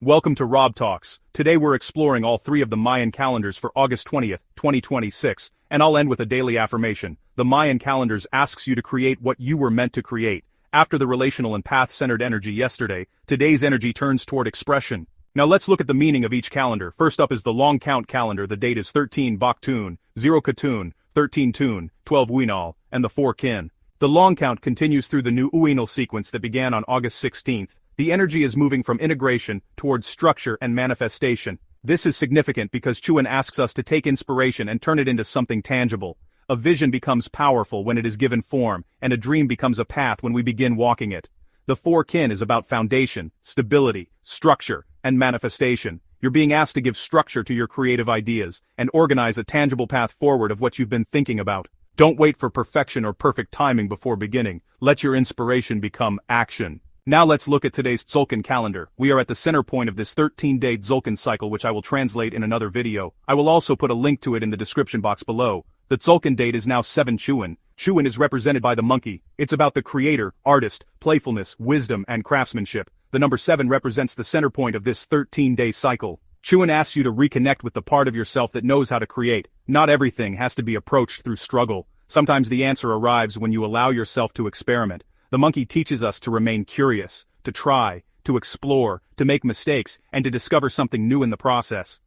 Welcome to Rob Talks. Today we're exploring all three of the Mayan calendars for August 20th, 2026, and I'll end with a daily affirmation. The Mayan calendars asks you to create what you were meant to create. After the relational and path-centered energy yesterday, today's energy turns toward expression. Now let's look at the meaning of each calendar. First up is the long count calendar. The date is 13 Baktun, 0 Katun, 13 Tun, 12 Winal, and the 4 Kin. The long count continues through the new Uinal sequence that began on August 16th. The energy is moving from integration towards structure and manifestation. This is significant because Chuwen asks us to take inspiration and turn it into something tangible. A vision becomes powerful when it is given form, and a dream becomes a path when we begin walking it. The 4 Kin is about foundation, stability, structure, and manifestation. You're being asked to give structure to your creative ideas and organize a tangible path forward of what you've been thinking about. Don't wait for perfection or perfect timing before beginning. Let your inspiration become action. Now let's look at today's Tzolk'in calendar. We are at the center point of this 13-day Tzolk'in cycle, which I will translate in another video. I will also put a link to it in the description box below. The Tzolk'in date is now 7 Chuwen. Chuwen is represented by the monkey. It's about the creator, artist, playfulness, wisdom, and craftsmanship. The number 7 represents the center point of this 13-day cycle. Chuwen asks you to reconnect with the part of yourself that knows how to create. Not everything has to be approached through struggle. Sometimes the answer arrives when you allow yourself to experiment. The monkey teaches us to remain curious, to try, to explore, to make mistakes, and to discover something new in the process.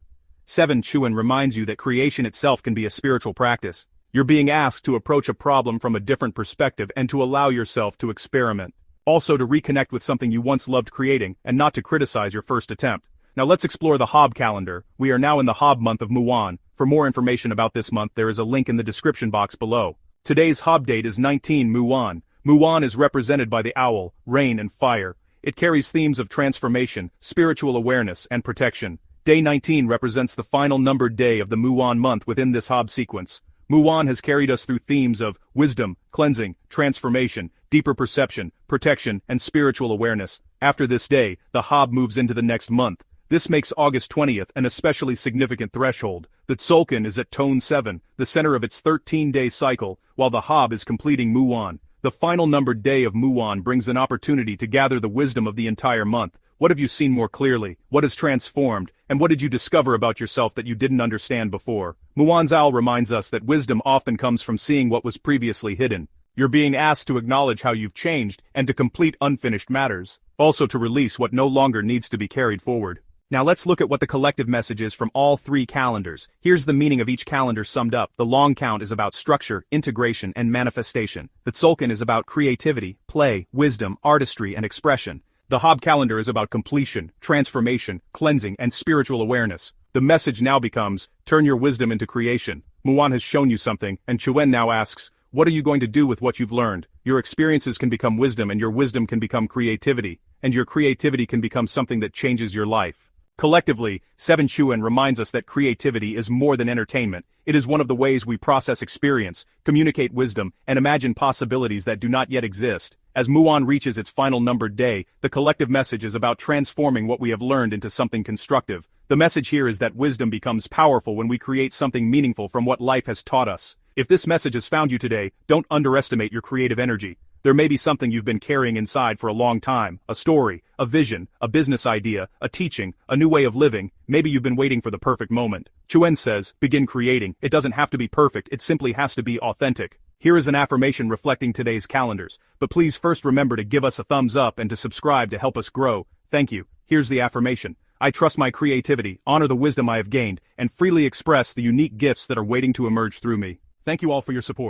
7 Chuwen reminds you that creation itself can be a spiritual practice. You're being asked to approach a problem from a different perspective and to allow yourself to experiment. Also to reconnect with something you once loved creating and not to criticize your first attempt. Now let's explore the Haab calendar. We are now in the Haab month of Muwan. For more information about this month, there is a link in the description box below. Today's Haab date is 19 Muwan. Muwan is represented by the owl, rain and fire. It carries themes of transformation, spiritual awareness, and protection. Day 19 represents the final numbered day of the Muwan month within this Haab sequence. Muwan has carried us through themes of wisdom, cleansing, transformation, deeper perception, protection, and spiritual awareness. After this day, the Haab moves into the next month. This makes August 20th an especially significant threshold. The Tzolk'in is at tone 7, the center of its 13-day cycle, while the Haab is completing Muwan. The final numbered day of Muwan brings an opportunity to gather the wisdom of the entire month. What have you seen more clearly? What has transformed? And what did you discover about yourself that you didn't understand before? Muwan's owl reminds us that wisdom often comes from seeing what was previously hidden. You're being asked to acknowledge how you've changed and to complete unfinished matters. Also to release what no longer needs to be carried forward. Now let's look at what the collective message is from all three calendars. Here's the meaning of each calendar summed up. The long count is about structure, integration, and manifestation. The Tzolk'in is about creativity, play, wisdom, artistry, and expression. The Haab calendar is about completion, transformation, cleansing, and spiritual awareness. The message now becomes, turn your wisdom into creation. Muwan has shown you something, and Chuwen now asks, what are you going to do with what you've learned? Your experiences can become wisdom, and your wisdom can become creativity, and your creativity can become something that changes your life. Collectively, 7 Chuwen reminds us that creativity is more than entertainment. It is one of the ways we process experience, communicate wisdom, and imagine possibilities that do not yet exist. As Muwan reaches its final numbered day, the collective message is about transforming what we have learned into something constructive. The message here is that wisdom becomes powerful when we create something meaningful from what life has taught us. If this message has found you today, don't underestimate your creative energy. There may be something you've been carrying inside for a long time, a story, a vision, a business idea, a teaching, a new way of living. Maybe you've been waiting for the perfect moment. Chuwen says, begin creating. It doesn't have to be perfect, it simply has to be authentic. Here is an affirmation reflecting today's calendars, but please first remember to give us a thumbs up and to subscribe to help us grow. Thank you. Here's the affirmation. I trust my creativity, honor the wisdom I have gained, and freely express the unique gifts that are waiting to emerge through me. Thank you all for your support.